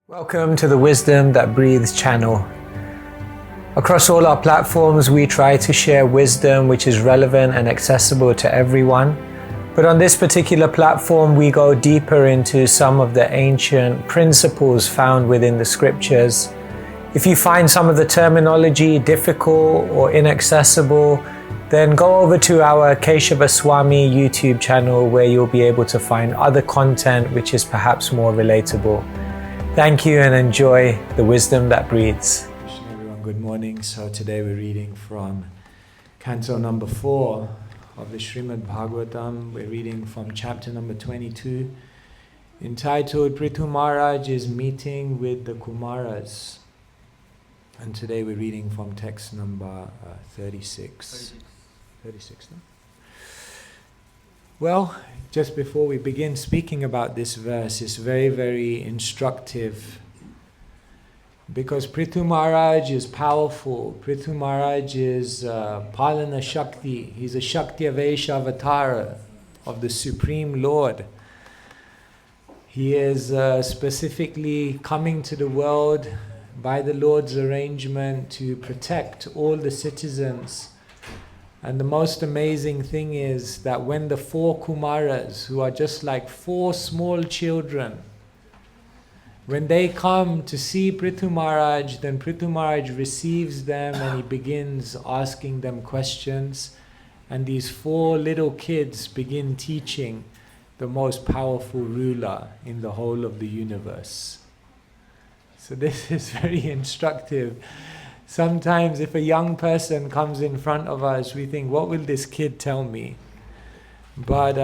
Welcome to the Wisdom That Breathes channel. Across all our platforms, we try to share wisdom which is relevant and accessible to everyone. But on this particular platform, we go deeper into some of the ancient principles found within the scriptures. If you find some of the terminology difficult or inaccessible, then go over to our Keshava Swami YouTube channel where you'll be able to find other content which is perhaps more relatable. Thank you and enjoy the wisdom that breathes. Everyone, good morning. So today we're reading from Canto number 4 of the Srimad Bhagavatam. We're reading from chapter number 22, entitled Prithu Maharaj is meeting with the Kumaras. And today we're reading from text number 36. 36, no? Well, just before we begin speaking about this verse, it's very, very instructive because Prithu Maharaj is powerful. Prithu Maharaj is Palana Shakti. He's a Shakti Avesha avatar of the Supreme Lord. He is specifically coming to the world by the Lord's arrangement to protect all the citizens. And the most amazing thing is that when the 4 Kumaras, who are just like 4 small children, when they come to see Prithu Maharaj, then Prithu Maharaj receives them and he begins asking them questions. And these 4 little kids begin teaching the most powerful ruler in the whole of the universe. So this is very instructive. Sometimes if a young person comes in front of us, we think, what will this kid tell me? But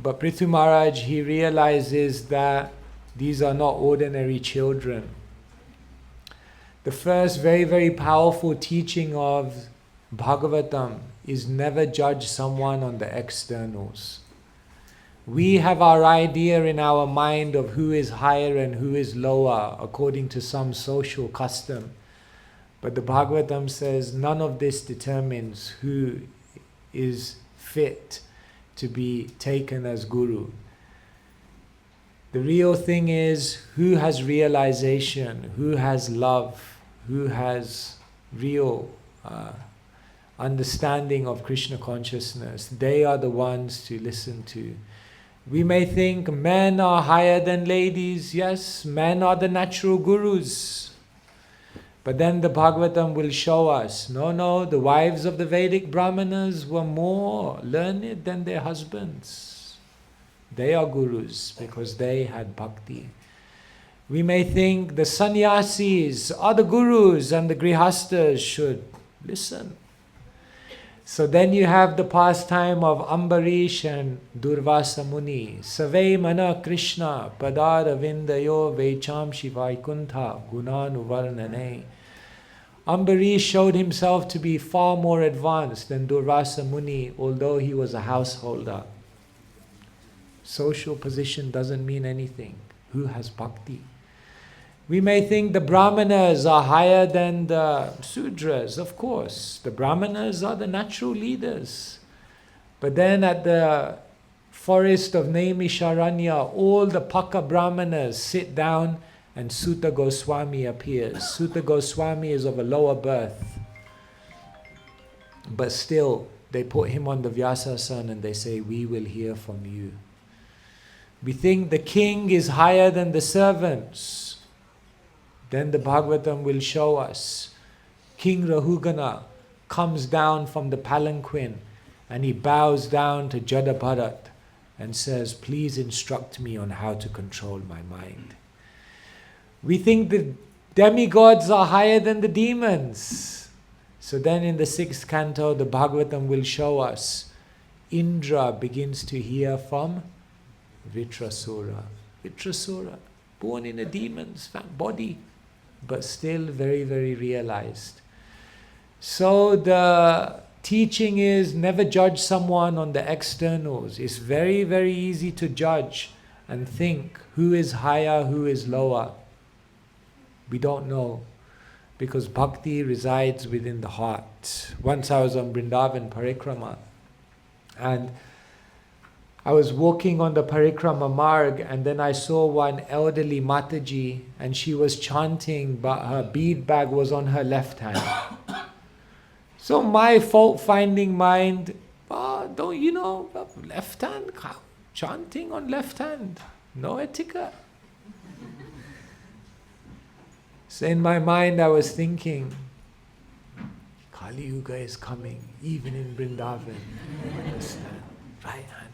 Prithu Maharaj, he realizes that these are not ordinary children. The first very, very powerful teaching of Bhagavatam is never judge someone on the externals. We have our idea in our mind of who is higher and who is lower according to some social custom. But the Bhagavatam says none of this determines who is fit to be taken as guru. The real thing is who has realization, who has love, who has real understanding of Krishna consciousness. They are the ones to listen to. We may think men are higher than ladies. Yes, men are the natural gurus. But then the Bhagavatam will show us, no, the wives of the Vedic Brahmanas were more learned than their husbands. They are gurus because they had bhakti. We may think the sannyasis are the gurus and the grihastas should listen. So then you have the pastime of Ambarish and Durvasa Muni. Save mana Krishna padara vindayo vecham shivaikuntha gunanuvarnane. Ambarish showed himself to be far more advanced than Durvasa Muni, although he was a householder. Social position doesn't mean anything. Who has bhakti? We may think the Brahmanas are higher than the Sudras. Of course, the Brahmanas are the natural leaders. But then at the forest of Naimisharanya, all the Paka Brahmanas sit down and Sutta Goswami appears. Sutta Goswami is of a lower birth. But still, they put him on the Vyasasana and they say, we will hear from you. We think the king is higher than the servants. Then the Bhagavatam will show us King Rahugana comes down from the palanquin and he bows down to Jada Bharat and says, please instruct me on how to control my mind. We think the demigods are higher than the demons. So then in the 6th canto, the Bhagavatam will show us Indra begins to hear from Vitrasura. Vitrasura, born in a demon's body, but still very, very realized. So the teaching is never judge someone on the externals. It's very, very easy to judge and think who is higher, who is lower. We don't know because bhakti resides within the heart. Once I was on Vrindavan Parikrama and I was walking on the Parikrama Marg, and then I saw one elderly Mataji, and she was chanting, but her bead bag was on her left hand. So my fault-finding mind, don't you know, left hand, chanting on left hand, no etiquette. So in my mind I was thinking, Kali Yuga is coming, even in Vrindavan. Understand? Right hand.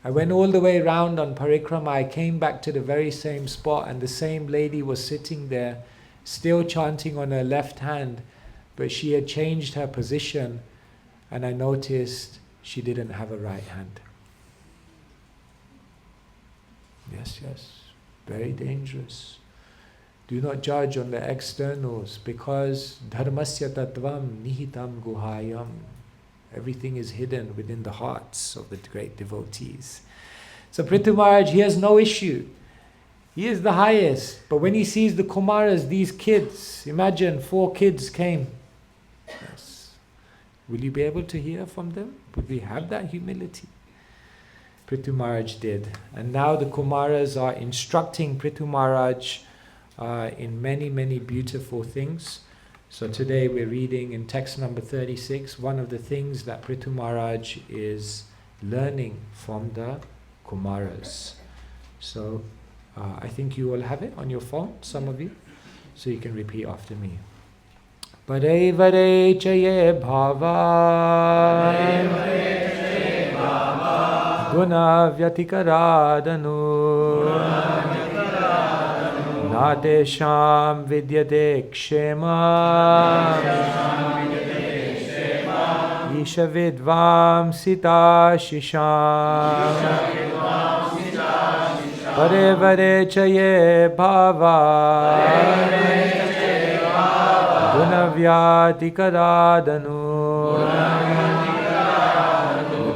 I went all the way round on Parikrama. I came back to the very same spot, and the same lady was sitting there, still chanting on her left hand, but she had changed her position, and I noticed she didn't have a right hand. Yes, very dangerous. Do not judge on the externals, because dharmasya tattvam nihitam guhayam. Everything is hidden within the hearts of the great devotees. So Prithu Maharaj, he has no issue. He is the highest. But when he sees the Kumaras, these kids, imagine 4 kids came. Yes. Will you be able to hear from them? Would we have that humility? Prithu Maharaj did. And now the Kumaras are instructing Prithu Maharaj in many, many beautiful things. So today we're reading in text number 36, one of the things that Prithu Maharaj is learning from the Kumaras. So I think you all have it on your phone, some of you, so you can repeat after me. Pare vare chaye bhava guna vyatikaradanu Natesham vidyate kshema Isha vidvam sita shisham Pare vare chaye bhava Gunavyati karadanu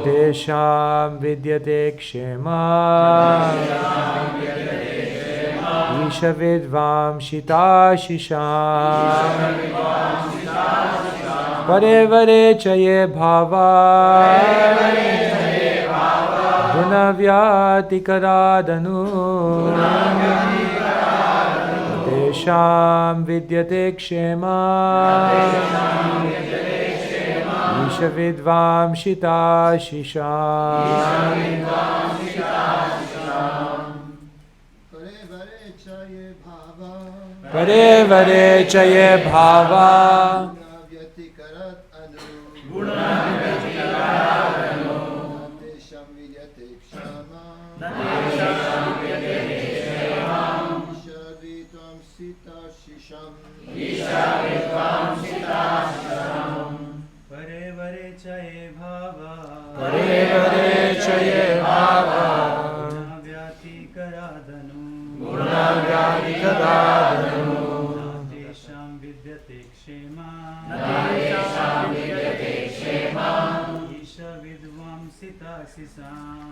Natesham vidyate kshema Isha vidvam shita shisham Pare vare chaye bhava Gunavyati karadanu Desham vidyate kshema Isha vidvam shita shisham Pare vare chaye bhava Natesham vidyate kshema Isha vidvam sita shisham Pare vare chaye bhava Gunavyati karadanu Natesham vidyate kshema Isha vidvam sita shisham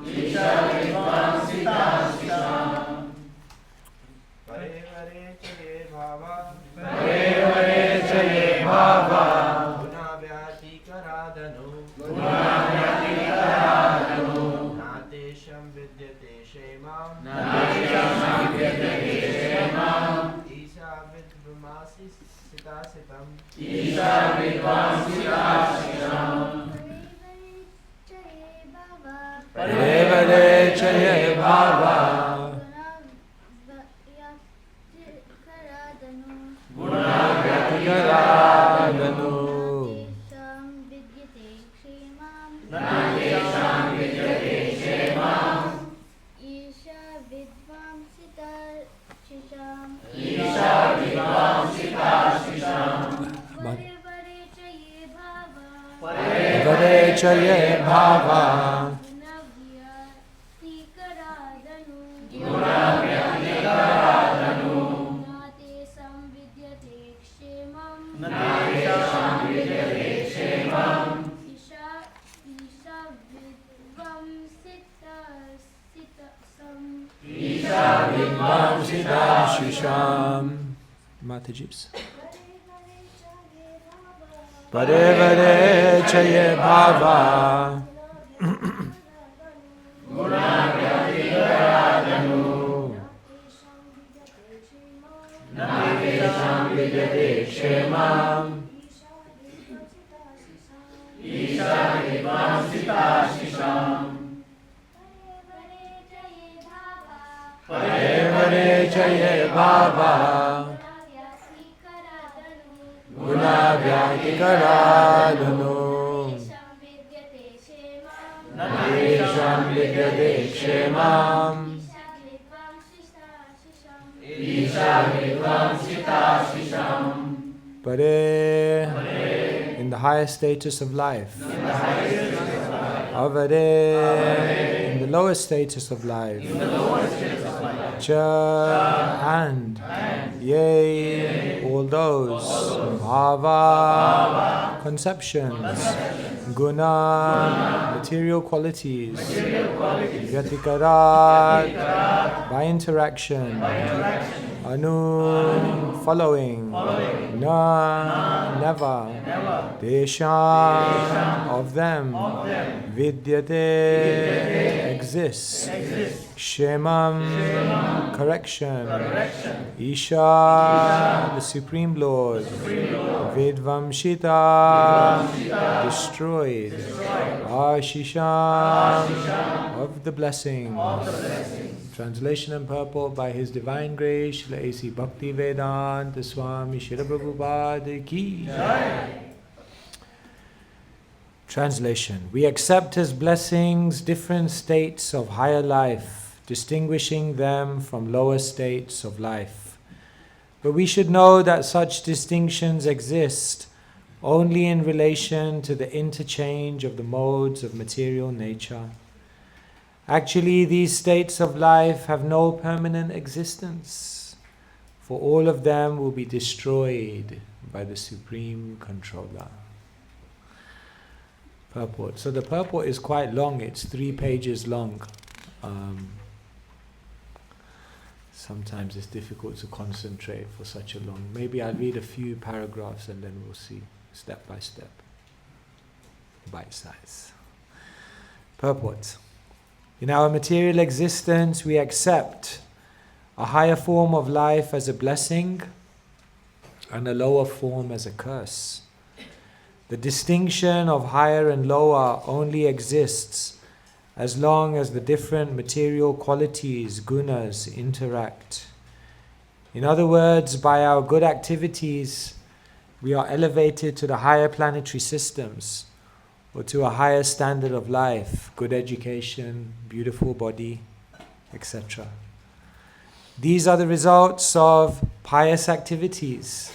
Pare vare chaye bhava Gunavyati karadanu Natesham vidyate kshema Isha vidvamasi sita sitam Pare vare chaye bhava Gunavyati karadanu Vare chaye bhava Vidvam siddham shisham Mataji's. Pare vare chaye bhava vidyate kshemam. Pare jaye bhava guna vyati karadanu nadesham vidyate kshemam. Pare, in the higher status of life. Avare, in the lower status of life. Cha, and. Yea, all those. Bhava, conceptions. Guna, material qualities. Vyatikarat, by interaction. Anu, following. Na, never. Desham, of them. Vidyate, exists. Kshemam, correction. Isha, the Supreme Lord. Vidvamshita, destroyed. Ashisham, of the blessing. Translation and purport by His Divine Grace, Srila A.C. Bhaktivedanta Swami Srila Prabhupada Ki. Translation. We accept as blessings different states of higher life, distinguishing them from lower states of life. But we should know that such distinctions exist only in relation to the interchange of the modes of material nature. Actually, these states of life have no permanent existence, for all of them will be destroyed by the Supreme Controller. Purport. So the purport is quite long, it's 3 pages long. Sometimes it's difficult to concentrate for such a long. Maybe I'll read a few paragraphs and then we'll see step by step. Bite size. Purport. In our material existence, we accept a higher form of life as a blessing and a lower form as a curse. The distinction of higher and lower only exists as long as the different material qualities, gunas, interact. In other words, by our good activities, we are elevated to the higher planetary systems, or to a higher standard of life, good education, beautiful body, etc. These are the results of pious activities.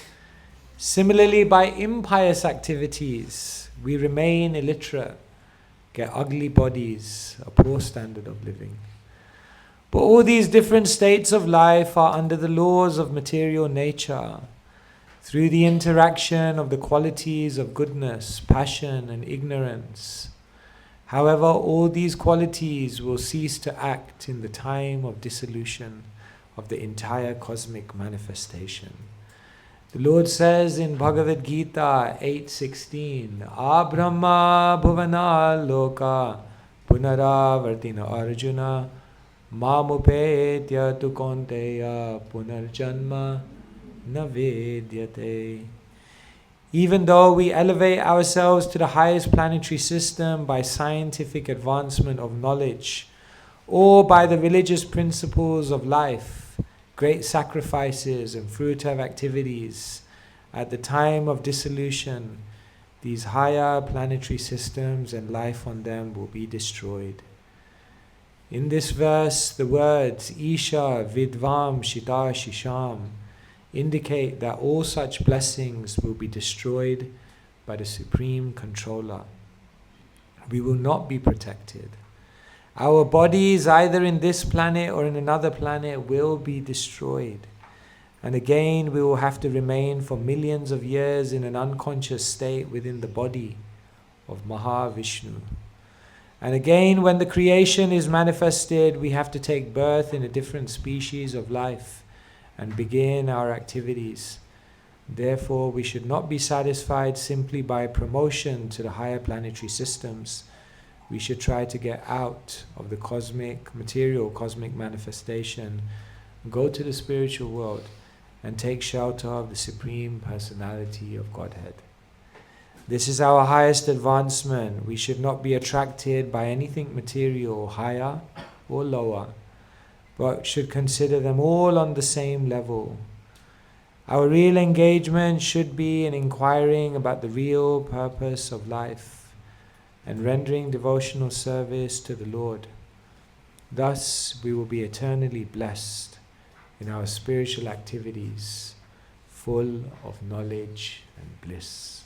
Similarly, by impious activities, we remain illiterate, get ugly bodies, a poor standard of living. But all these different states of life are under the laws of material nature, through the interaction of the qualities of goodness, passion, and ignorance. However, all these qualities will cease to act in the time of dissolution of the entire cosmic manifestation. The Lord says in Bhagavad Gita 8:16, Abrahma bhuvana loka punaravartina arjuna mamupetya tu konteya punarjanma navedyate. Even though we elevate ourselves to the highest planetary system by scientific advancement of knowledge or by the religious principles of life, great sacrifices and fruitive activities, at the time of dissolution, these higher planetary systems and life on them will be destroyed. In this verse, the words Isha Vidvam Shita Shisham indicate that all such blessings will be destroyed by the Supreme Controller. We will not be protected. Our bodies, either in this planet or in another planet, will be destroyed. And again, we will have to remain for millions of years in an unconscious state within the body of Mahavishnu. And again, when the creation is manifested, we have to take birth in a different species of life and begin our activities. Therefore, we should not be satisfied simply by promotion to the higher planetary systems. We should try to get out of the material cosmic manifestation, go to the spiritual world, and take shelter of the Supreme Personality of Godhead. This is our highest advancement. We should not be attracted by anything material, higher or lower, but should consider them all on the same level. Our real engagement should be in inquiring about the real purpose of life and rendering devotional service to the Lord. Thus we will be eternally blessed in our spiritual activities, full of knowledge and bliss.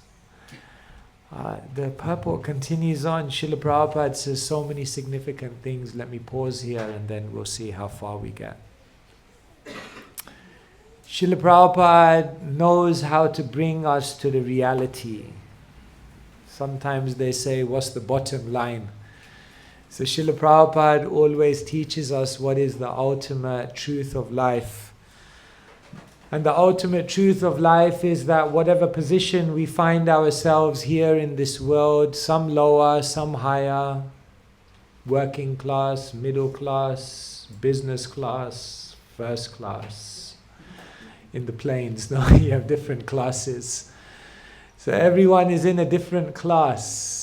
The purport continues on. Srila Prabhupada says so many significant things. Let me pause here and then we'll see how far we get. Srila Prabhupada knows how to bring us to the reality. Sometimes they say, what's the bottom line? So Srila Prabhupada always teaches us what is the ultimate truth of life. And the ultimate truth of life is that whatever position we find ourselves here in this world, some lower, some higher, working class, middle class, business class, first class. In the planes, no, you have different classes. So everyone is in a different class.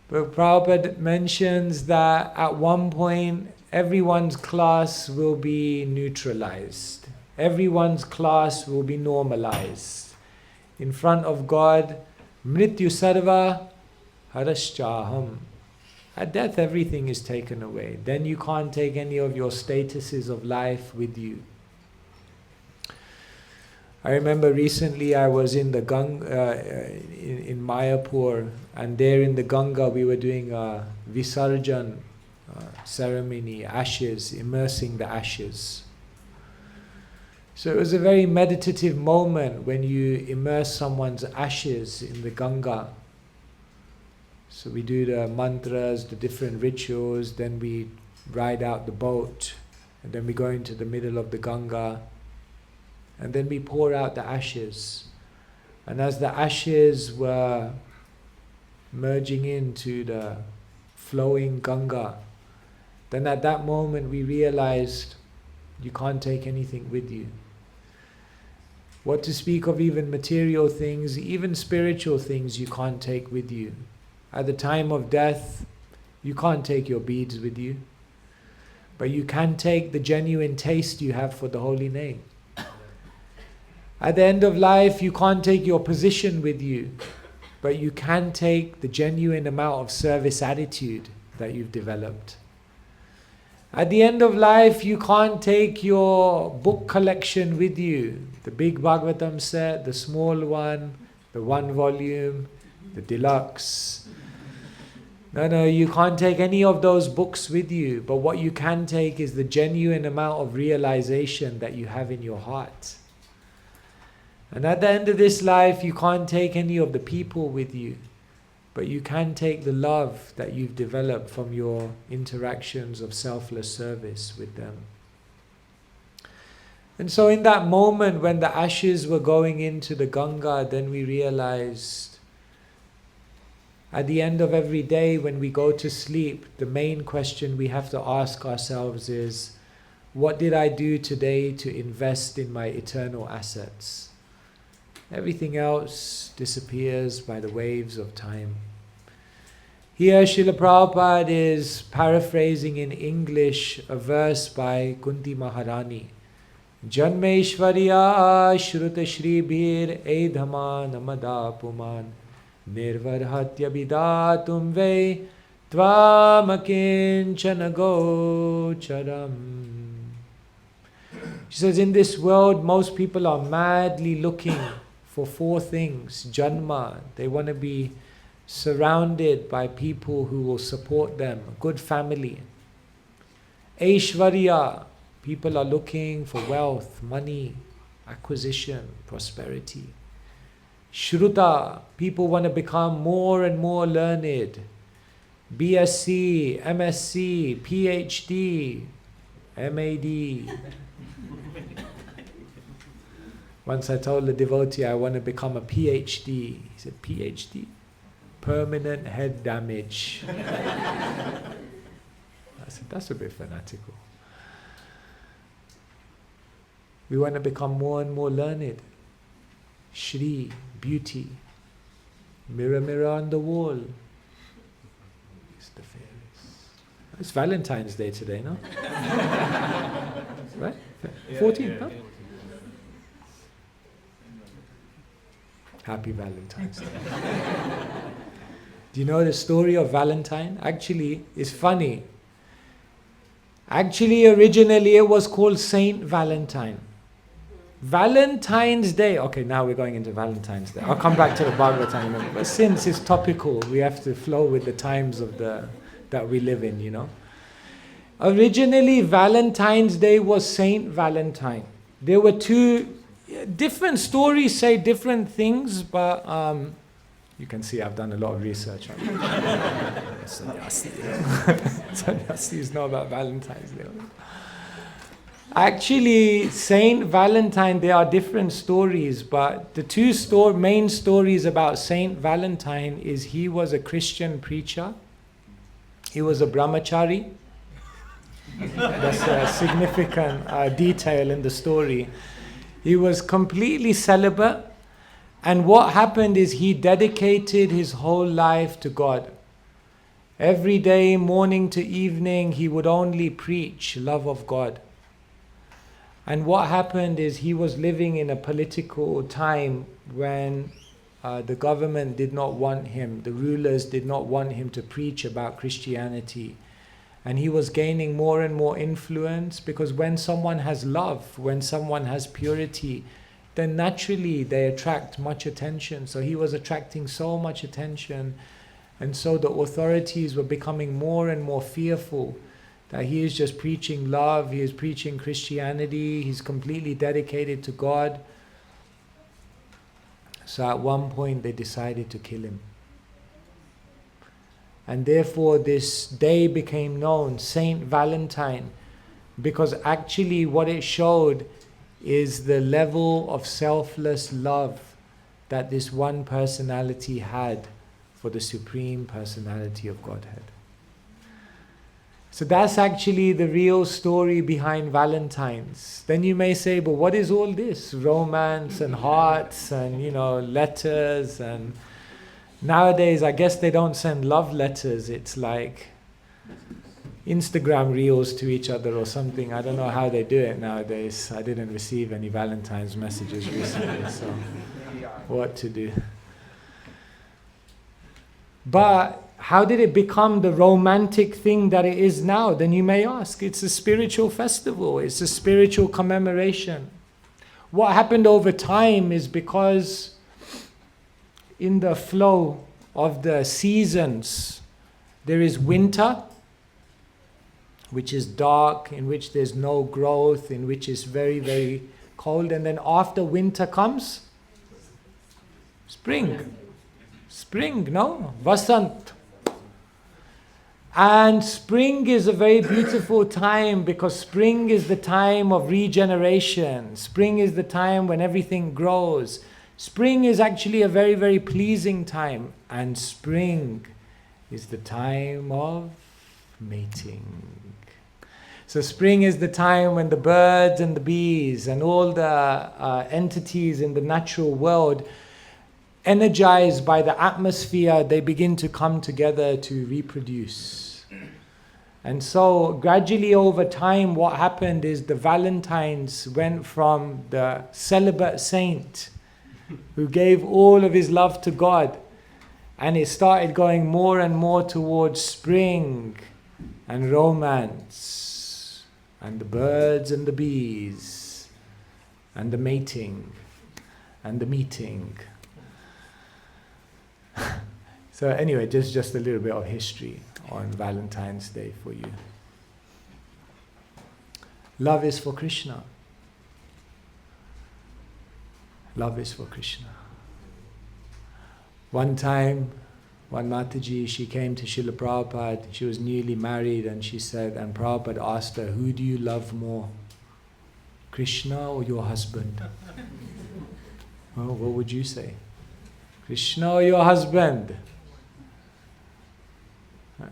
But Prabhupada mentions that at one point, everyone's class will be neutralized. Everyone's class will be normalized. In front of God, Mrityu sarva haraschaham. At death, everything is taken away. Then you can't take any of your statuses of life with you. I remember recently I was in the in Mayapur, and there in the Ganga we were doing a Visarjan ceremony, ashes, immersing the ashes. So it was a very meditative moment when you immerse someone's ashes in the Ganga. So we do the mantras, the different rituals, then we ride out the boat, and then we go into the middle of the Ganga, and then we pour out the ashes. And as the ashes were merging into the flowing Ganga, then at that moment we realized you can't take anything with you. What to speak of even material things, even spiritual things you can't take with you. At the time of death, you can't take your beads with you, but you can take the genuine taste you have for the holy name. At the end of life, you can't take your position with you, but you can take the genuine amount of service attitude that you've developed. At the end of life, you can't take your book collection with you. The big Bhagavatam set, the small one, the one volume, the deluxe. No, you can't take any of those books with you. But what you can take is the genuine amount of realization that you have in your heart. And at the end of this life, you can't take any of the people with you. But you can take the love that you've developed from your interactions of selfless service with them. And so in that moment when the ashes were going into the Ganga, then we realized at the end of every day when we go to sleep, the main question we have to ask ourselves is, what did I do today to invest in my eternal assets? Everything else disappears by the waves of time. Here Srila Prabhupada is paraphrasing in English a verse by Kunti Maharani. Janmeshwarya shruta shribhir edhama namada puman nirvarhatya vidatum ve tvamakinchana gocharam. She says, in this world most people are madly looking for four things. Janma, they want to be surrounded by people who will support them, a good family. Aishwarya, people are looking for wealth, money, acquisition, prosperity. Shruta, people want to become more and more learned. BSc, MSc, PhD, MAD. Once I told the devotee I want to become a PhD. He said, PhD? Permanent head damage. I said, that's a bit fanatical. We want to become more and more learned. Shri, beauty. Mirror, mirror on the wall. It's the fairies. It's Valentine's Day today, no? Right? 14th, no? Happy Valentine's Day. Do you know the story of Valentine? Actually, it's funny. Actually, originally it was called Saint Valentine. Valentine's Day. Okay, now we're going into Valentine's Day. I'll come back to the Bhagavatam in a minute. But since it's topical, we have to flow with the times of that we live in, you know. Originally, Valentine's Day was Saint Valentine. There were two different stories say different things, but you can see I've done a lot of research on it. Sannyasis know about Valentine's Day. Actually, Saint Valentine, there are different stories, but the two main stories about Saint Valentine is he was a Christian preacher. He was a brahmachari. That's a significant detail in the story. He was completely celibate, and what happened is he dedicated his whole life to God. Every day, morning to evening, he would only preach love of God. And what happened is he was living in a political time when the government did not want him, the rulers did not want him to preach about Christianity. And he was gaining more and more influence, because when someone has love, when someone has purity, then naturally they attract much attention. So he was attracting so much attention, and so the authorities were becoming more and more fearful that he is just preaching love, he is preaching Christianity, he's completely dedicated to God. So at one point they decided to kill him. And therefore this day became known, Saint Valentine, because actually what it showed is the level of selfless love that this one personality had for the Supreme Personality of Godhead. So that's actually the real story behind Valentine's. Then you may say, but what is all this? Romance and hearts and, letters. And nowadays, I guess they don't send love letters. It's like Instagram reels to each other or something. I don't know how they do it nowadays. I didn't receive any Valentine's messages recently, so what to do? But how did it become the romantic thing that it is now? Then you may ask. It's a spiritual festival. It's a spiritual commemoration. What happened over time is because in the flow of the seasons, there is winter, which is dark, in which there's no growth, in which is very, very cold. And then after winter comes spring. Spring, no? Vasant. And spring is a very beautiful time, because spring is the time of regeneration. Spring is the time when everything grows. Spring is actually a very, very pleasing time. And spring is the time of mating. So spring is the time when the birds and the bees and all the entities in the natural world, energized by the atmosphere, they begin to come together to reproduce. And so gradually over time, what happened is the Valentines went from the celibate saint who gave all of his love to God, and it started going more and more towards spring and romance and the birds and the bees and the mating and the meeting. So anyway, just a little bit of history on Valentine's Day for you. Love is for Krishna. Love is for Krishna. One time, one Mataji, she came to Srila Prabhupada. She was newly married, and she said, and Prabhupada asked her, who do you love more, Krishna or your husband? Well, what would you say? Krishna or your husband?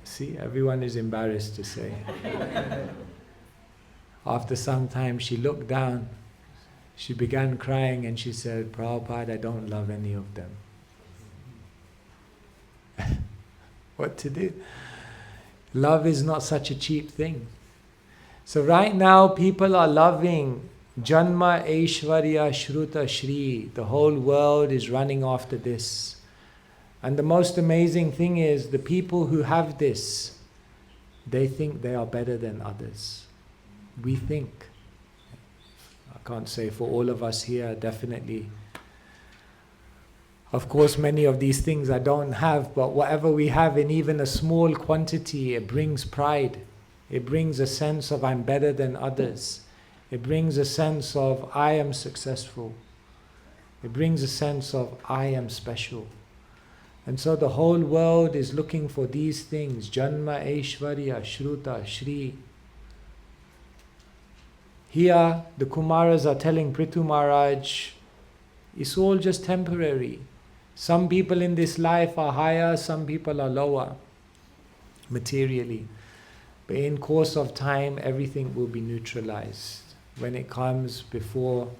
See, everyone is embarrassed to say. After some time, she looked down She began crying and she said, Prabhupada, I don't love any of them. What to do? Love is not such a cheap thing. So right now people are loving Janma Aishwarya Shruta Shri. The whole world is running after this. And the most amazing thing is the people who have this, they think they are better than others. We think. I can't say for all of us here, definitely. Of course, many of these things I don't have, but whatever we have in even a small quantity, it brings pride. It brings a sense of I'm better than others. It brings a sense of I am successful. It brings a sense of I am special. And so the whole world is looking for these things. Janma, Aishwarya, Shruta, Shri. Here, the Kumaras are telling Prithu Maharaj, it's all just temporary. Some people in this life are higher, some people are lower, materially. But in course of time, everything will be neutralized. When it comes before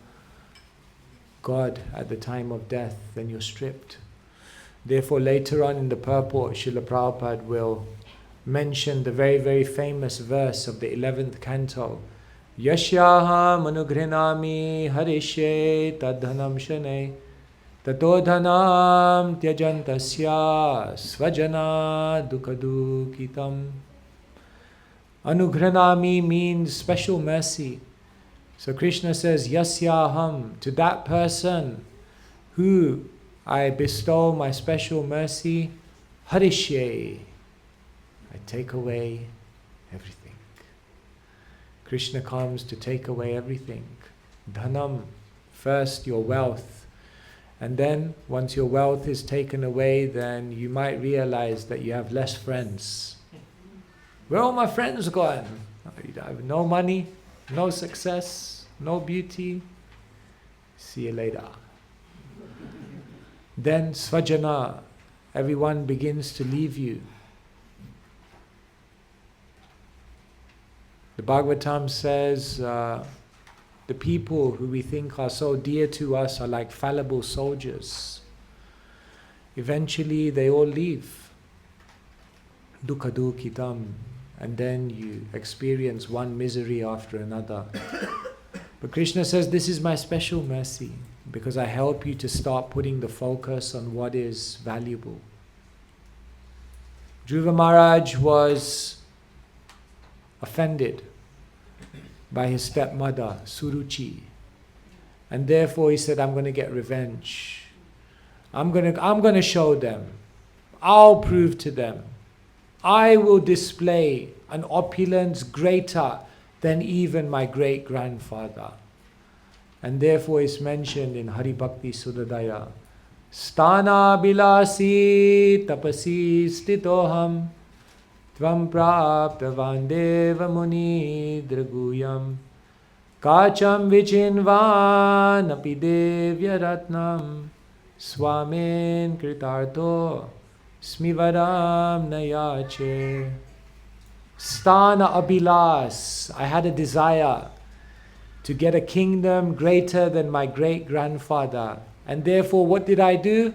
God at the time of death, then you're stripped. Therefore, later on in the purport, Srila Prabhupada will mention the very, very famous verse of the 11th canto. Yashyaham anugrinami harishe tadhanam shane tato dhanam tyajantasya svajana dukadukitam. Anugrinami means special mercy. So Krishna says, Yasyaham, to that person who I bestow my special mercy, harishe, I take away everything. Krishna comes to take away everything. Dhanam, first your wealth. And then, once your wealth is taken away, then you might realize that you have less friends. Where are all my friends gone? I have no money, no success, no beauty. See you later. Then svajana, everyone begins to leave you. The Bhagavatam says the people who we think are so dear to us are like fallible soldiers. Eventually they all leave. Dukkha dukkhitam. And then you experience one misery after another. But Krishna says, this is my special mercy, because I help you to start putting the focus on what is valuable. Dhruva Maharaj was offended by his stepmother, Suruchi. And therefore he said, I'm going to get revenge. I'm going to show them. I'll prove to them. I will display an opulence greater than even my great-grandfather. And therefore it's mentioned in Hari Bhakti Sudadaya, Stana bilasi tapasi stitoham tvam praptavan deva muni draguyam kacham vichinvan api devya ratnam swamin kritarto smivaram nayache. Stana abilas, I had a desire to get a kingdom greater than my great-grandfather. And therefore, what did I do?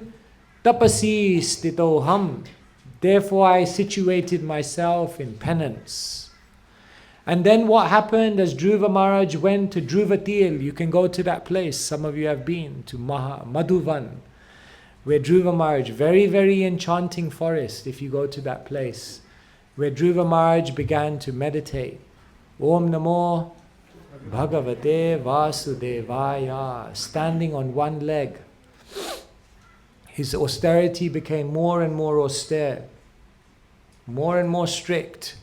Tapasi stitoham. Therefore, I situated myself in penance. And then what happened as Dhruva Maharaj went to Dhruvatil? You can go to that place. Some of you have been to Madhuvan, where Dhruva Maharaj, very, very enchanting forest, if you go to that place, where Dhruva Maharaj began to meditate. Om Namo Bhagavate Vasudevaya, standing on one leg. His austerity became more and more austere, more and more strict.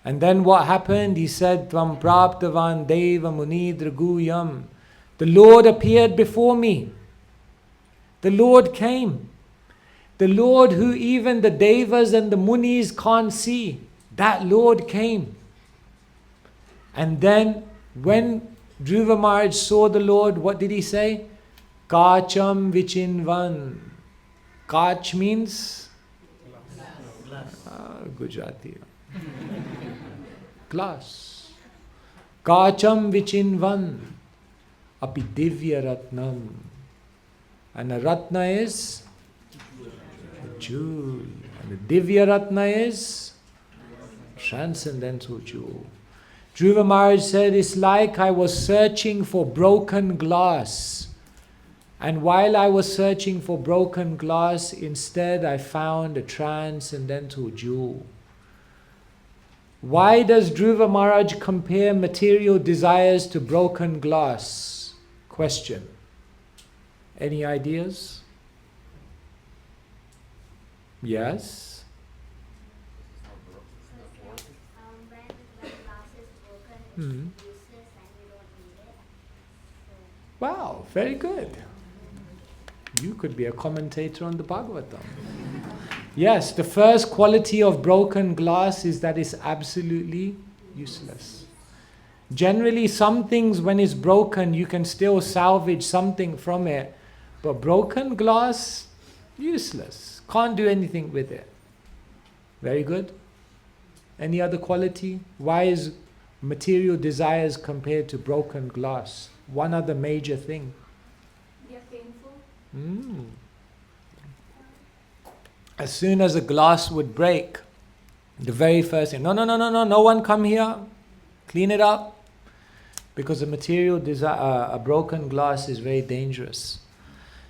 And then what happened? He said, Tvam praptavan deva muni draguyam. The Lord appeared before me. The Lord came. The Lord who even the devas and the munis can't see. That Lord came. And then when Dhruva Maharaj saw the Lord, what did he say? Kacham vichinvan. Kach means? Gujarati. Glass. Kacham vichinvan. api divya ratnam. And a ratna is a jewel. And the divya ratna is transcendental jewel. Dhruva Maharaj said, it's like I was searching for broken glass. And while I was searching for broken glass, instead I found a transcendental jewel. Why does Dhruva Maharaj compare material desires to broken glass? Question. Any ideas? Yes? Wow, very good. You could be a commentator on the Bhagavatam. Yes, the first quality of broken glass is that it's absolutely useless. Generally, some things when it's broken, you can still salvage something from it. But broken glass, useless. Can't do anything with it. Very good. Any other quality? Why is material desires compared to broken glass? One other major thing. They are painful. As soon as a glass would break, the very first thing, no one come here, clean it up. Because a material desire, a broken glass is very dangerous.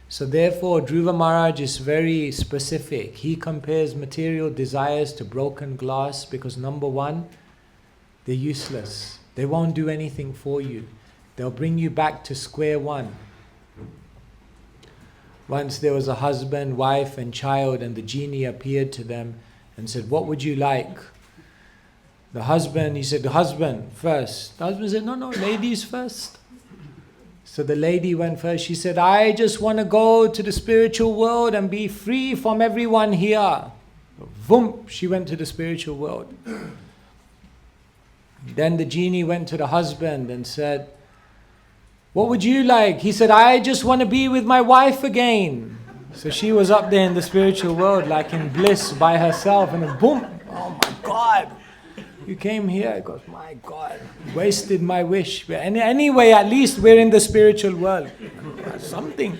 So therefore, Dhruva Maharaj is very specific. He compares material desires to broken glass because number one, they're useless. They won't do anything for you. They'll bring you back to square one. Once there was a husband, wife and child, and the genie appeared to them and said, what would you like? The husband, he said, the husband first. The husband said, no, ladies first. So the lady went first. She said, I just want to go to the spiritual world and be free from everyone here. Boom, she went to the spiritual world. Then the genie went to the husband and said, what would you like? He said, I just want to be with my wife again. So she was up there in the spiritual world like in bliss by herself, and then boom, oh my God. You came here, he goes, my God, wasted my wish. Anyway, at least we're in the spiritual world. Something.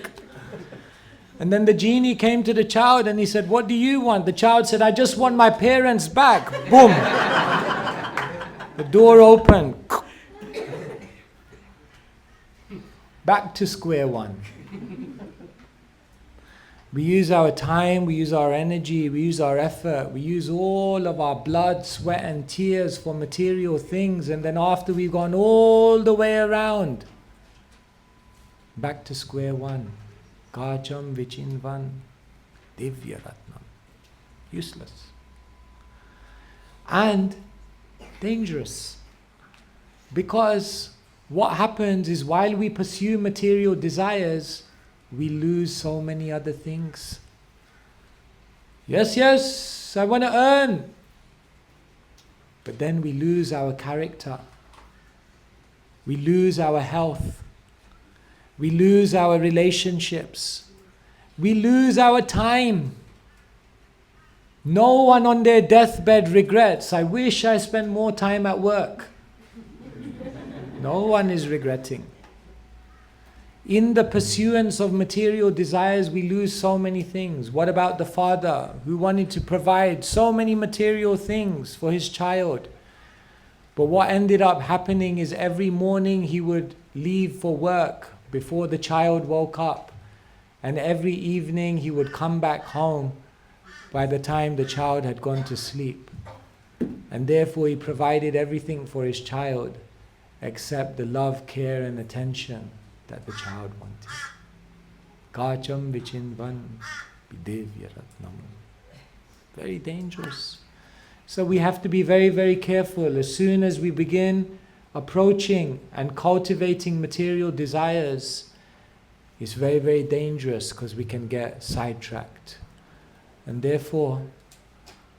And then the genie came to the child and he said, what do you want? The child said, I just want my parents back. Boom. The door opened. Back to square one. We use our time, we use our energy, we use our effort, we use all of our blood, sweat and tears for material things, and then after we've gone all the way around, back to square one. Kacham vichinvan divya ratnam. Useless. And dangerous. Because what happens is while we pursue material desires, we lose so many other things. Yes, I want to earn. But then we lose our character. We lose our health. We lose our relationships. We lose our time. No one on their deathbed regrets, I wish I spent more time at work. No one is regretting. In the pursuance of material desires, we lose so many things. What about the father who wanted to provide so many material things for his child? But what ended up happening is every morning he would leave for work before the child woke up. And every evening he would come back home by the time the child had gone to sleep. And therefore he provided everything for his child except the love, care and attention that the child wanted. Kacham vichinvan videvya ratnam. Very dangerous. So we have to be very, very careful. As soon as we begin approaching and cultivating material desires, it's very, very dangerous because we can get sidetracked. And therefore,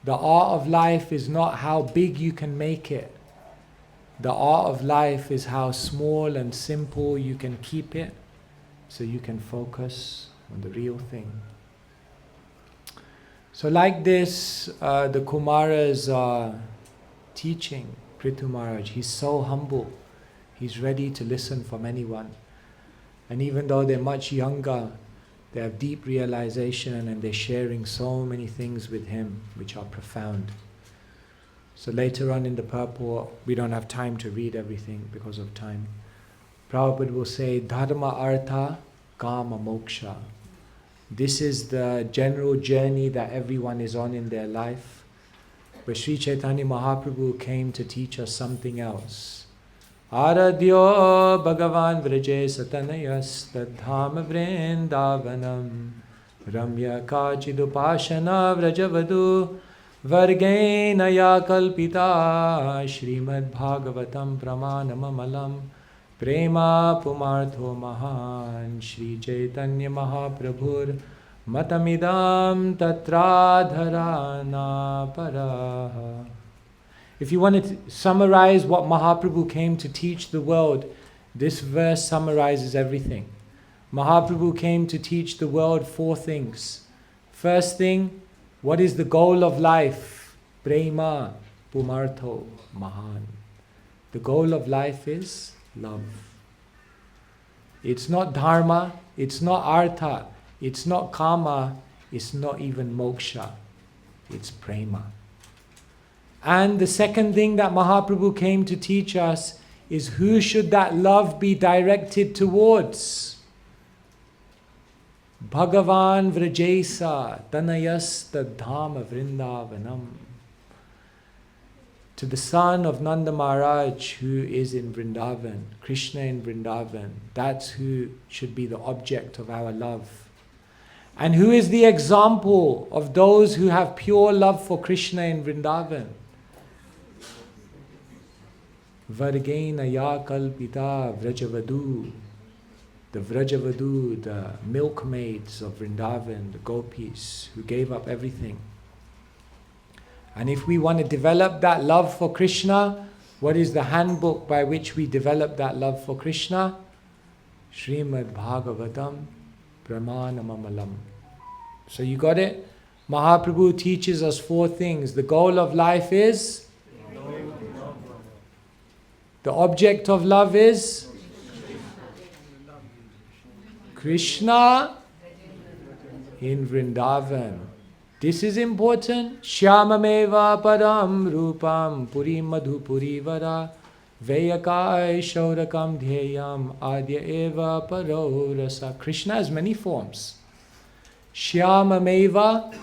the art of life is not how big you can make it. The art of life is how small and simple you can keep it so you can focus on the real thing. So like this, the Kumaras are teaching Prithu Maharaj. He's so humble. He's ready to listen from anyone. And even though they're much younger, they have deep realization and they're sharing so many things with him which are profound. So later on in the purport, we don't have time to read everything because of time. Prabhupada will say, Dharma Artha Kama Moksha. This is the general journey that everyone is on in their life. But Sri Chaitanya Mahaprabhu came to teach us something else. Aradhyo Bhagavan Vraje Satanayas Tadhama Vrindavanam Ramya Kachidupashana Vrajavadu Vargena Ya Kalpita Srimad Bhagavatam Pramanamamalam Prema Pumartho Mahan Shri Chaitanya Mahaprabhur Matamidam Tatradharana Paraha. If you want to summarize what Mahaprabhu came to teach the world, this verse summarizes everything. Mahaprabhu came to teach the world 4 things. First thing, what is the goal of life? Prema Pumartho Mahan. The goal of life is love. It's not dharma, it's not artha, it's not kama, it's not even moksha. It's prema. And the second thing that Mahaprabhu came to teach us is who should that love be directed towards? Bhagavan Vrajesa Tanayasta Dhama Vrindavanam. To the son of Nanda Maharaj who is in Vrindavan, Krishna in Vrindavan. That's who should be the object of our love. And who is the example of those who have pure love for Krishna in Vrindavan? Vargena Ya Kalpita Vrajavadu. The Vrajavadu, the milkmaids of Vrindavan, the gopis who gave up everything. And if we want to develop that love for Krishna, what is the handbook by which we develop that love for Krishna? Srimad Bhagavatam Pramanamamalam. So you got it? Mahaprabhu teaches us 4 things. The goal of life is? The object of love is? Krishna in Vrindavan. This is important. Shyamameva param rupam puri madhu puri vara veyakai shaurakam dhyayam adya eva paro rasa. Krishna has many forms. Shyamameva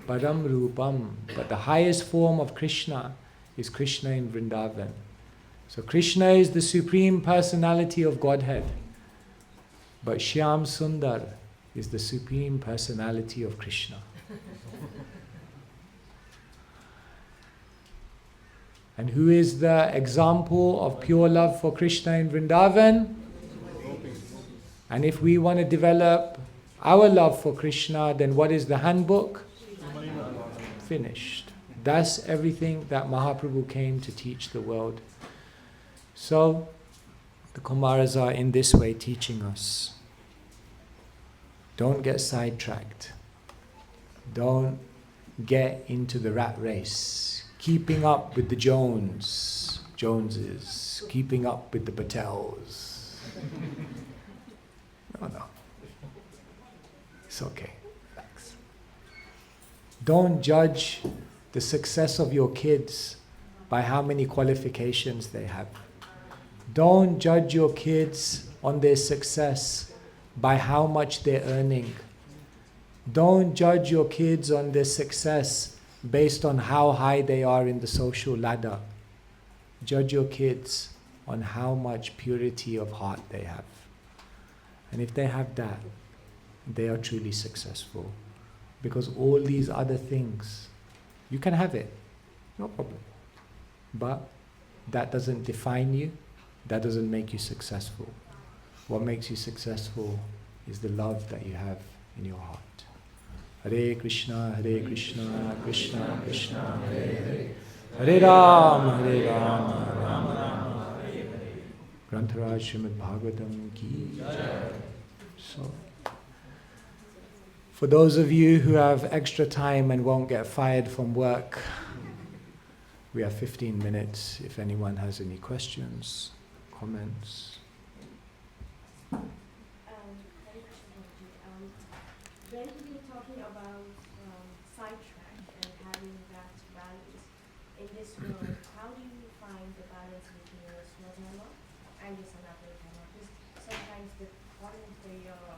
param rupam. But the highest form of Krishna is Krishna in Vrindavan. So Krishna is the Supreme Personality of Godhead. But Shyam Sundar is the Supreme Personality of Krishna. And who is the example of pure love for Krishna in Vrindavan? And if we want to develop our love for Krishna, then what is the handbook? Finished. That's everything that Mahaprabhu came to teach the world. So, the Kumaras are in this way teaching us. Don't get sidetracked. Don't get into the rat race. Keeping up with the Joneses, keeping up with the Patels. No. It's okay. Relax. Don't judge the success of your kids by how many qualifications they have. Don't judge your kids on their success by how much they're earning. Don't judge your kids on their success based on how high they are in the social ladder. Judge your kids on how much purity of heart they have. And if they have that, they are truly successful. Because all these other things, you can have it, no problem. But that doesn't define you, that doesn't make you successful. What makes you successful is the love that you have in your heart. Hare Krishna, Krishna Krishna, Hare Hare, Hare Rama, Rama Rama, Hare Hare. Grantharaj Srimad Bhagavatam ki Jai. So, for those of you who have extra time and won't get fired from work, we have 15 minutes if anyone has any questions, comments. when we're talking about sidetrack and having that balance in this world, how do you find the balance between your Swadharma and your Sanatana Dharma? Because sometimes the calling for your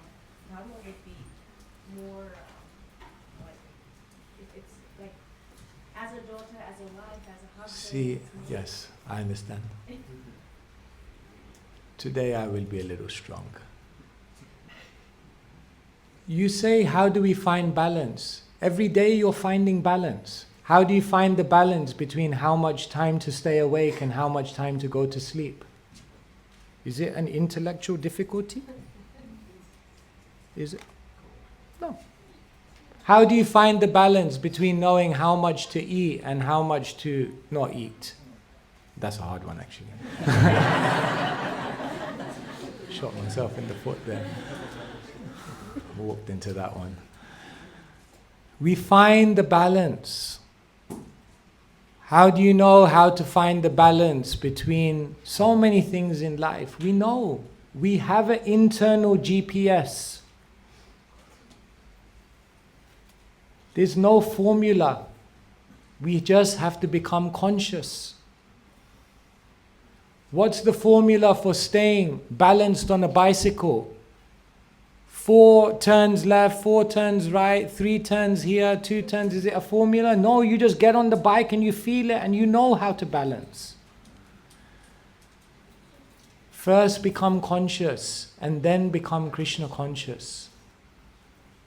Dharma would be more like, it's like, as a daughter, as a wife, as a husband. See, yes, I understand. Today I will be a little strong. You say, how do we find balance? Every day you're finding balance. How do you find the balance between how much time to stay awake and how much time to go to sleep? Is it an intellectual difficulty? Is it? No. How do you find the balance between knowing how much to eat and how much to not eat? That's a hard one, actually. Shot myself in the foot there. Walked into that one. We find the balance. How do you know how to find the balance between so many things in life? We know. We have an internal GPS. There's no formula. We just have to become conscious. What's the formula for staying balanced on a bicycle? 4 turns left, 4 turns right, 3 turns here, 2 turns. Is it a formula? No, you just get on the bike and you feel it and you know how to balance. First become conscious and then become Krishna conscious.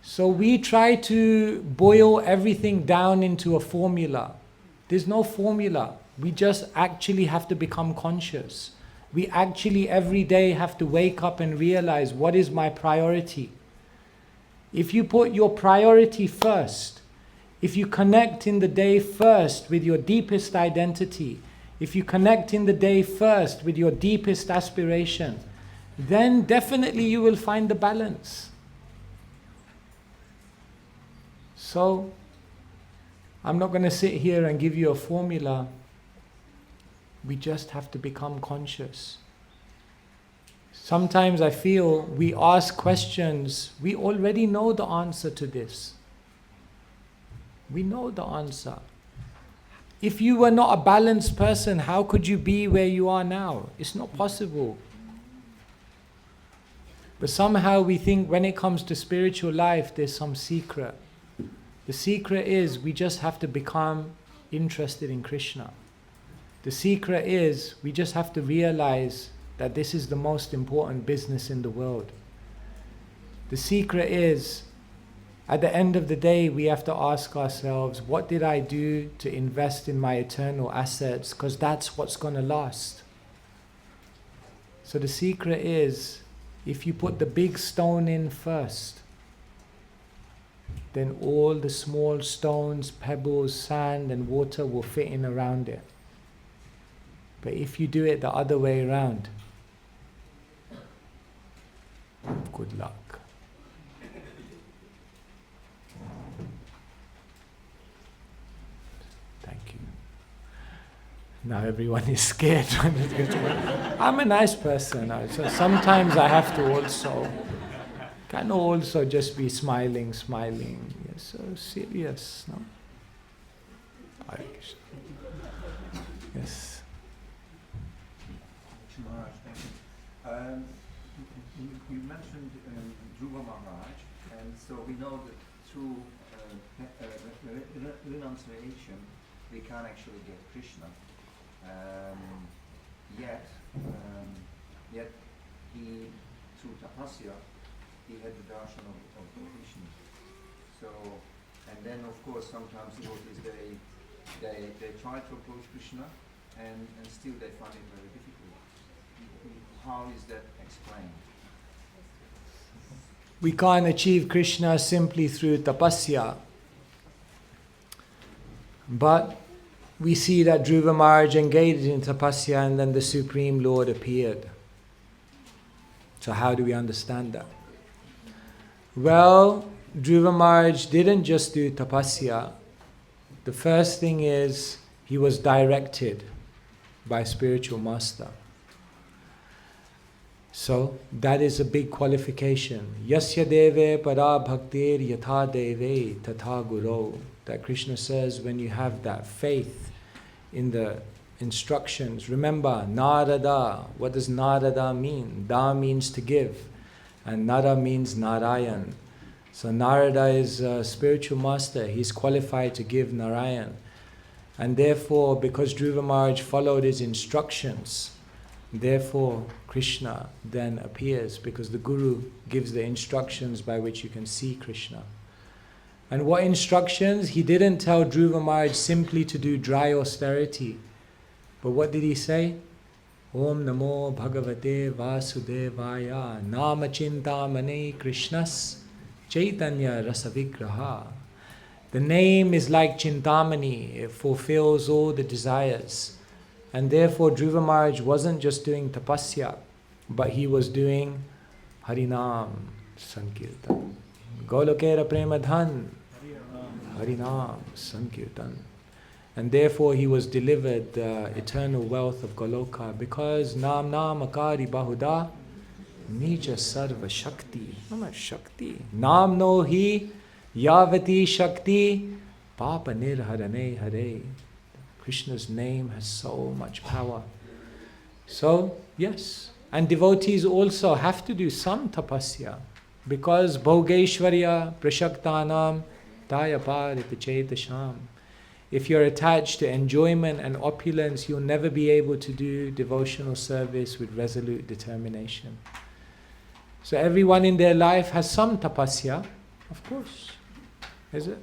So we try to boil everything down into a formula. There's no formula. We just actually have to become conscious. We actually every day have to wake up and realize, what is my priority? If you put your priority first, if you connect in the day first with your deepest identity, if you connect in the day first with your deepest aspiration, then definitely you will find the balance. So, I'm not going to sit here and give you a formula. We just have to become conscious. Sometimes I feel we ask questions, we already know the answer to this. We know the answer. If you were not a balanced person, how could you be where you are now? It's not possible. But somehow we think when it comes to spiritual life, there's some secret. The secret is we just have to become interested in Krishna. The secret is we just have to realize that this is the most important business in the world. The secret is, at the end of the day, we have to ask ourselves, what did I do to invest in my eternal assets? Because that's what's going to last. So the secret is, if you put the big stone in first, then all the small stones, pebbles, sand and water will fit in around it. But if you do it the other way around, good luck. Thank you. Now everyone is scared. I'm a nice person, so sometimes I have to also just be smiling. Yes, so serious, no? Yes. Maharaj, thank you. You mentioned Dhruva Maharaj, and so we know that through renunciation we can actually get Krishna. Yet he, through tapasya, he had the darshan of Krishna. So, and then of course sometimes devotees they try to approach Krishna, and still they find it very difficult. How is that explained? We can't achieve Krishna simply through tapasya. But we see that Dhruva Maharaj engaged in tapasya and then the Supreme Lord appeared. So how do we understand that? Well, Dhruva Maharaj didn't just do tapasya. The first thing is he was directed by spiritual master. So that is a big qualification. Yasya deve para bhaktir yatha deve tatha guru. That Krishna says, when you have that faith in the instructions, remember Narada. What does Narada mean? Da means to give, and Nara means Narayan. So Narada is a spiritual master. He's qualified to give Narayan. And therefore, because Dhruva Maharaj followed his instructions, therefore Krishna then appears, because the Guru gives the instructions by which you can see Krishna. And what instructions? He didn't tell Dhruva Maharaj simply to do dry austerity. But what did he say? Om Namo Bhagavate Vasudevaya Nama Chintamane Krishnas Chaitanya Rasavigraha. The name is like Chintamani, it fulfills all the desires. And therefore Dhruva Maharaj wasn't just doing tapasya, but he was doing Harinam Sankirtan. Golokera Premadhan Harinam Sankirtan. And therefore he was delivered the eternal wealth of Goloka, because Nam Nam Akari Bahuda Nija Sarva Shakti. Nama Shakti. Nam no hi Yavati Shakti Papa Nirharane Hare. Krishna's name has so much power. So, yes. And devotees also have to do some tapasya, because Bhogeshwarya Prashaktanam Tayaparita Chetasham. If you're attached to enjoyment and opulence, you'll never be able to do devotional service with resolute determination. So everyone in their life has some tapasya, of course. Is it?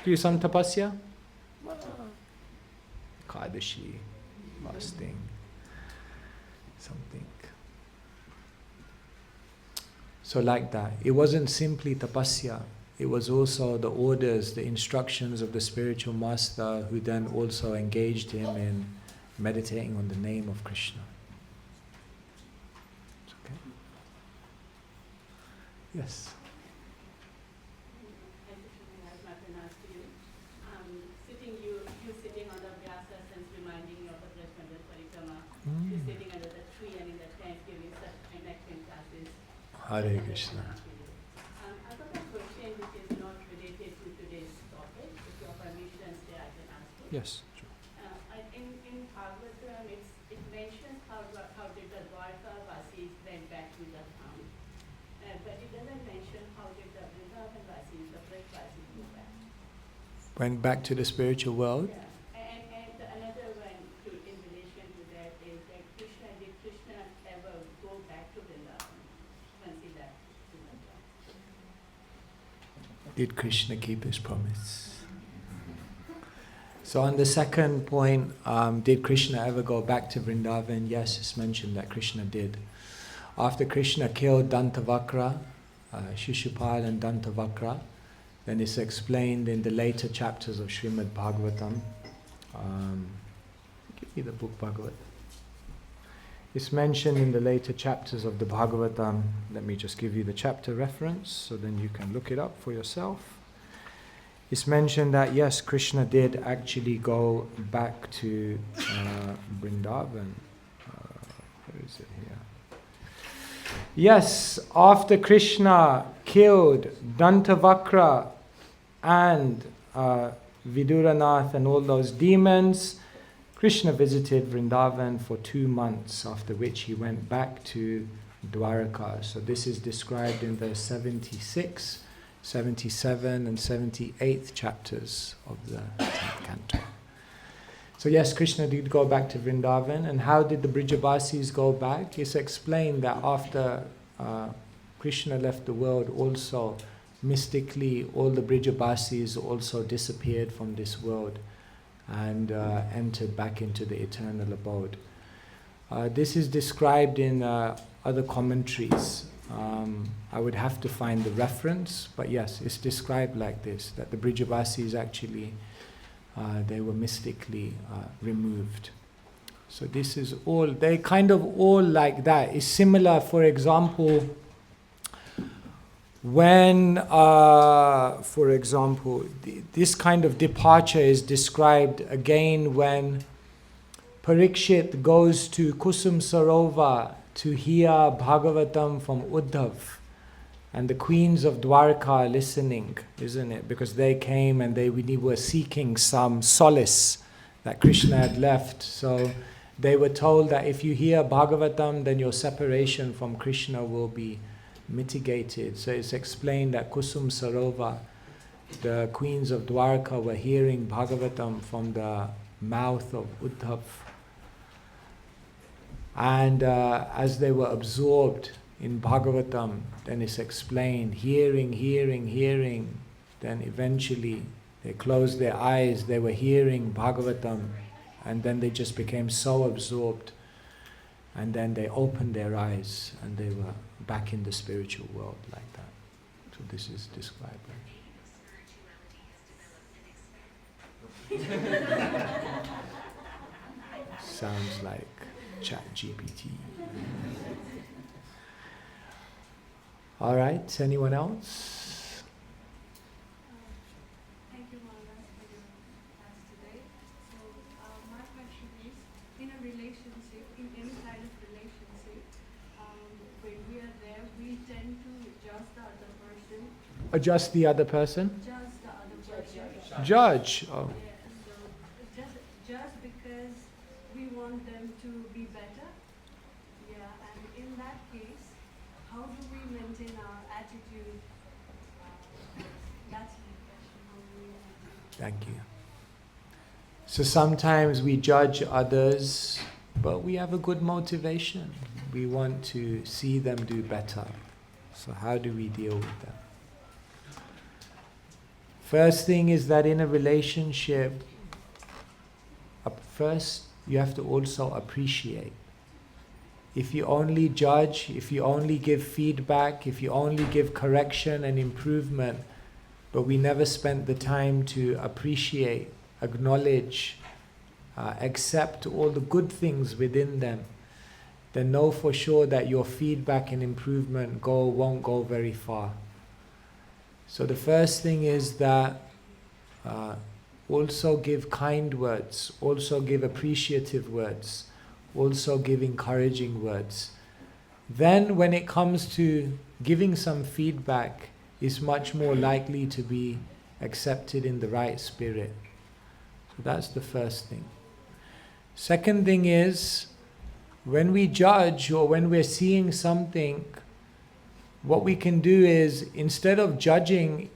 Do some tapasya? Kadashi, fasting, something. So like that. It wasn't simply tapasya. It was also the orders, the instructions of the spiritual master, who then also engaged him in meditating on the name of Krishna. Okay? Yes. Sitting on the Vyasa sense, reminding you of the Brisbane Parikrama. You're sitting under the tree and in the tent giving such connecting classes. Hare Krishna. I've got a question which is not related to today's topic. With your permission, I can ask it. Yes. True. In Bhagavatam, it mentions how did the Dwarka Vasis went back to the town. But it doesn't mention how did the Vrindavan Vasis, the Braj Vasis, go back. Went back to the spiritual world. Yeah. And another one in relation to that is that did Krishna ever go back to Vrindavan once he left Vrindavan? Did Krishna keep his promise? So on the second point, did Krishna ever go back to Vrindavan? Yes, it's mentioned that Krishna did. After Krishna killed Dantavakra, Shishupal and Dantavakra, then it's explained in the later chapters of Srimad Bhagavatam. Give me the book Bhagavat. It's mentioned in the later chapters of the Bhagavatam. Let me just give you the chapter reference, so then you can look it up for yourself. It's mentioned that yes, Krishna did actually go back to Vrindavan. Where is it here? Yes, after Krishna killed Dantavakra and Viduranath and all those demons, Krishna visited Vrindavan for 2 months, after which he went back to Dwaraka. So this is described in the 76, 77 and 78th chapters of the 10th canto. So yes, Krishna did go back to Vrindavan. And how did the Brijabasis go back? It's explained that after Krishna left the world, also mystically all the Brijabasis also disappeared from this world and entered back into the eternal abode. This is described in other commentaries. I would have to find the reference, but yes, it's described like this, that the Brijabasis actually they were mystically removed. So this is all, they kind of all like that. It's similar, for example, when, for example, this kind of departure is described again when Parikshit goes to Kusum Sarova to hear Bhagavatam from Uddhav, and the queens of Dwarka listening, isn't it? Because they came and they were seeking some solace that Krishna had left. So they were told that if you hear Bhagavatam, then your separation from Krishna will be mitigated. So it's explained that Kusum Sarova, the queens of Dwarka, were hearing Bhagavatam from the mouth of Uddhav. And as they were absorbed in Bhagavatam, then it's explained, hearing, then eventually they closed their eyes, they were hearing Bhagavatam, and then they just became so absorbed, and then they opened their eyes and they were back in the spiritual world like that. So this is described. Sounds like ChatGPT. All right, anyone else? Thank you, Maharaj, for your class today. So, my question is, in a relationship, in any kind of relationship, when we are there, we tend to judge the other person. Adjust the other person? Judge the other person. Judge. Oh. Yeah, so just because we want them to be better. Yeah, and in that case, how do we maintain our attitude? That's my question. How do we maintain? Thank you. So sometimes we judge others, but we have a good motivation. We want to see them do better. So how do we deal with that? First thing is that in a relationship, first you have to also appreciate. If you only judge, if you only give feedback, if you only give correction and improvement, but we never spent the time to appreciate, acknowledge, accept all the good things within them, then know for sure that your feedback and improvement won't go very far. So the first thing is that also give kind words, also give appreciative words, also give encouraging words. Then when it comes to giving some feedback, it's much more likely to be accepted in the right spirit. So that's the first thing. Second thing is, when we judge or when we're seeing something, what we can do is, instead of judging,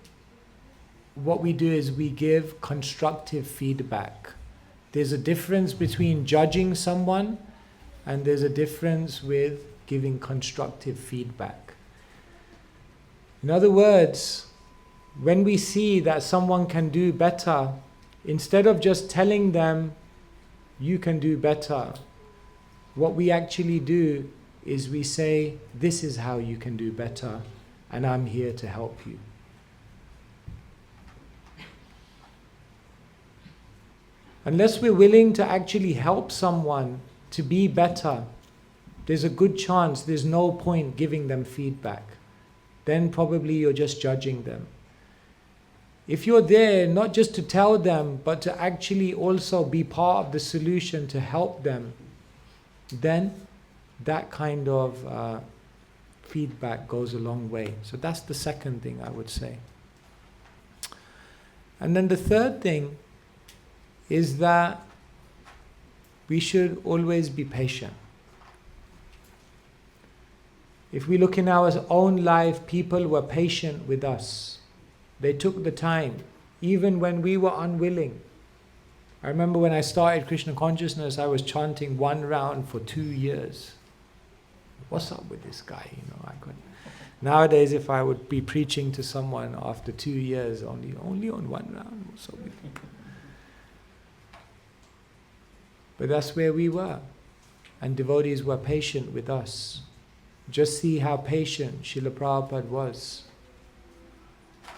what we do is we give constructive feedback. There's a difference between judging someone and there's a difference with giving constructive feedback. In other words, when we see that someone can do better, instead of just telling them, you can do better, what we actually do is we say, this is how you can do better, and I'm here to help you. Unless we're willing to actually help someone to be better, there's a good chance there's no point giving them feedback. Then probably you're just judging them. If you're there not just to tell them, but to actually also be part of the solution to help them, then that kind of feedback goes a long way. So that's the second thing I would say. And then the third thing is that we should always be patient. If we look in our own life, people were patient with us. They took the time, even when we were unwilling. I remember when I started Krishna consciousness, I was chanting one round for 2 years. What's up with this guy? I couldn't. Nowadays, if I would be preaching to someone after 2 years, only on one round, what's up with you? But that's where we were. And devotees were patient with us. Just see how patient Srila Prabhupada was.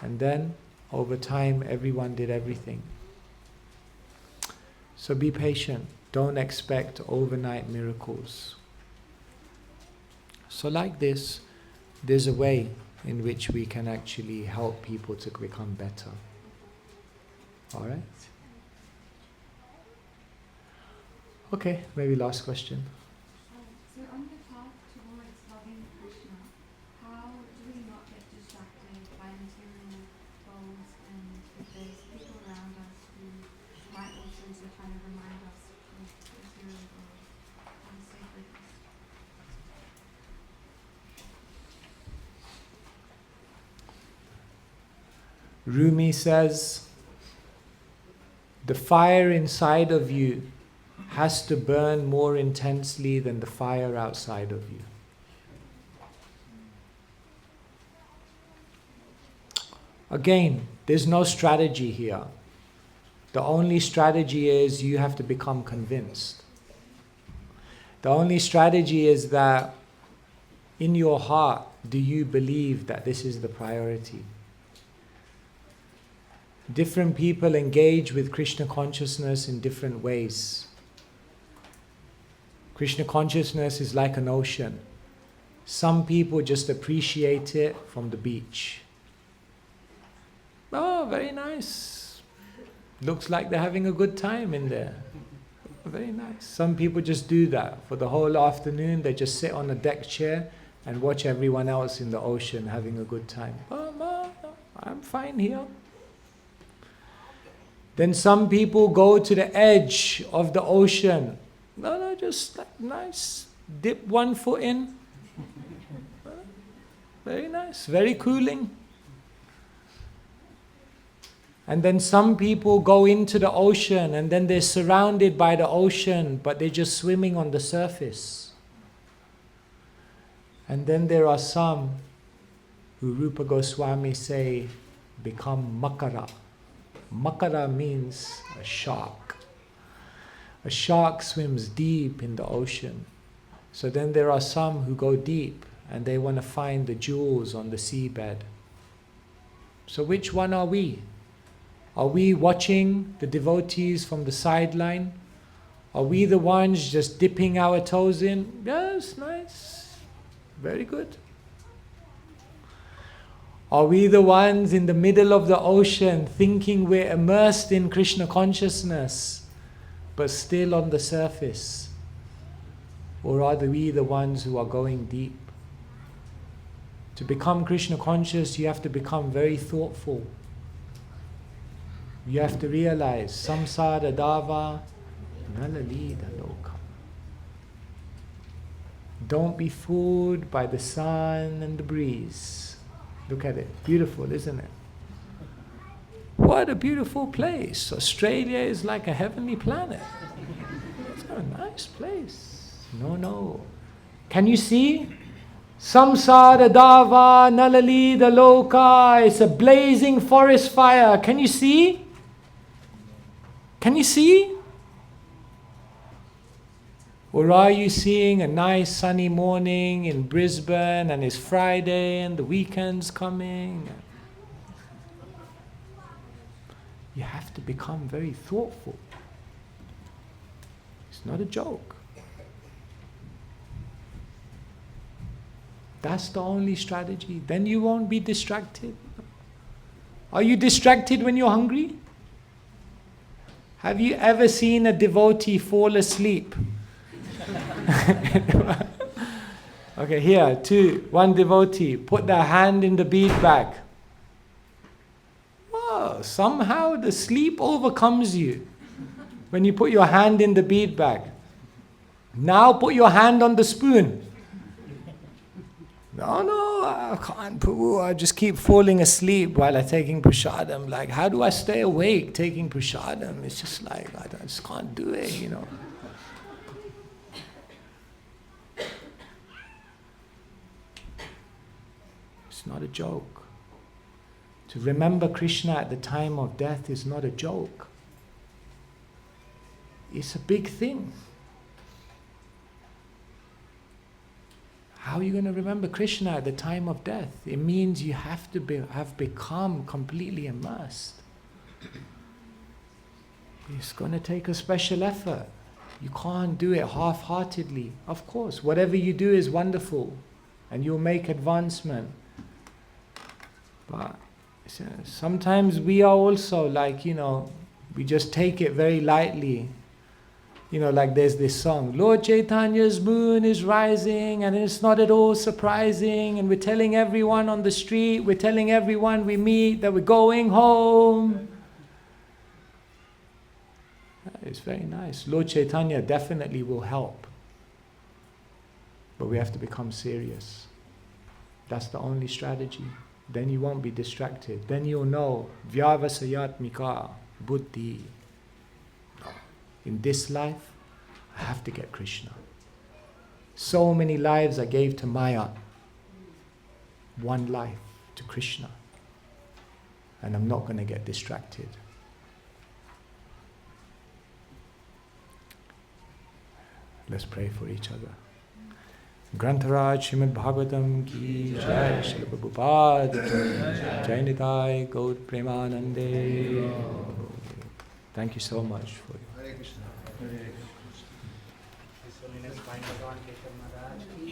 And then, over time, everyone did everything. So be patient. Don't expect overnight miracles. So like this, there's a way in which we can actually help people to become better. Alright? Okay, maybe last question. So on the path to Rumi says, the fire inside of you has to burn more intensely than the fire outside of you. Again, there's no strategy here. The only strategy is you have to become convinced. The only strategy is that in your heart, do you believe that this is the priority? Different people engage with Krishna consciousness in different ways. Krishna consciousness is like an ocean. Some people just appreciate it from the beach. Oh, very nice. Looks like they're having a good time in there. Very nice. Some people just do that. For the whole afternoon, they just sit on a deck chair and watch everyone else in the ocean having a good time. Oh, no, I'm fine here. Then some people go to the edge of the ocean. No, just like nice. Dip one foot in. Very nice, very cooling. And then some people go into the ocean and then they're surrounded by the ocean, but they're just swimming on the surface. And then there are some who Rupa Goswami say become makara. Makara means a shark. A shark swims deep in the ocean. So then there are some who go deep and they want to find the jewels on the seabed. So which one are we? Are we watching the devotees from the sideline? Are we the ones just dipping our toes in? Yes, nice. Very good. Are we the ones in the middle of the ocean thinking we're immersed in Krishna consciousness, but still on the surface? Or are we the ones who are going deep? To become Krishna conscious, you have to become very thoughtful. You have to realize, samsara dava nalalida lokam. Don't be fooled by the sun and the breeze. Look at it, beautiful, isn't it? What a beautiful place. Australia is like a heavenly planet. It's a nice place. No. Can you see? Samsara dava nalalida loka. It's a blazing forest fire. Can you see? Can you see? Or are you seeing a nice sunny morning in Brisbane and it's Friday and the weekend's coming? You have to become very thoughtful. It's not a joke. That's the only strategy. Then you won't be distracted. Are you distracted when you're hungry? Have you ever seen a devotee fall asleep? Okay, here, one devotee, put their hand in the bead bag. Oh, somehow the sleep overcomes you when you put your hand in the bead bag. Now put your hand on the spoon. No, I can't, Prabhu. I just keep falling asleep while I'm taking prasadam. Like, how do I stay awake taking prasadam? It's just like, I just can't do it, you know. It's not a joke. To remember Krishna at the time of death is not a joke. It's a big thing. How are you going to remember Krishna at the time of death? It means you have to have become completely immersed. It's going to take a special effort. You can't do it half-heartedly. Of course, whatever you do is wonderful and you'll make advancement. But sometimes we are also like, we just take it very lightly. Like there's this song, Lord Chaitanya's moon is rising and it's not at all surprising, and we're telling everyone on the street, we're telling everyone we meet that we're going home. It's very nice. Lord Chaitanya definitely will help. But we have to become serious. That's the only strategy. then you won't be distracted. Then you'll know vyavasayatmika buddhi. In this life, I have to get Krishna. So many lives I gave to Maya. One life to Krishna. And I'm not going to get distracted. Let's pray for each other. Grantaraj Srimad Bhagavatam ki jai, Srila Prabhupada ki jai, Nitai Gaur Premanande. Thank you so much for Hare Krishna.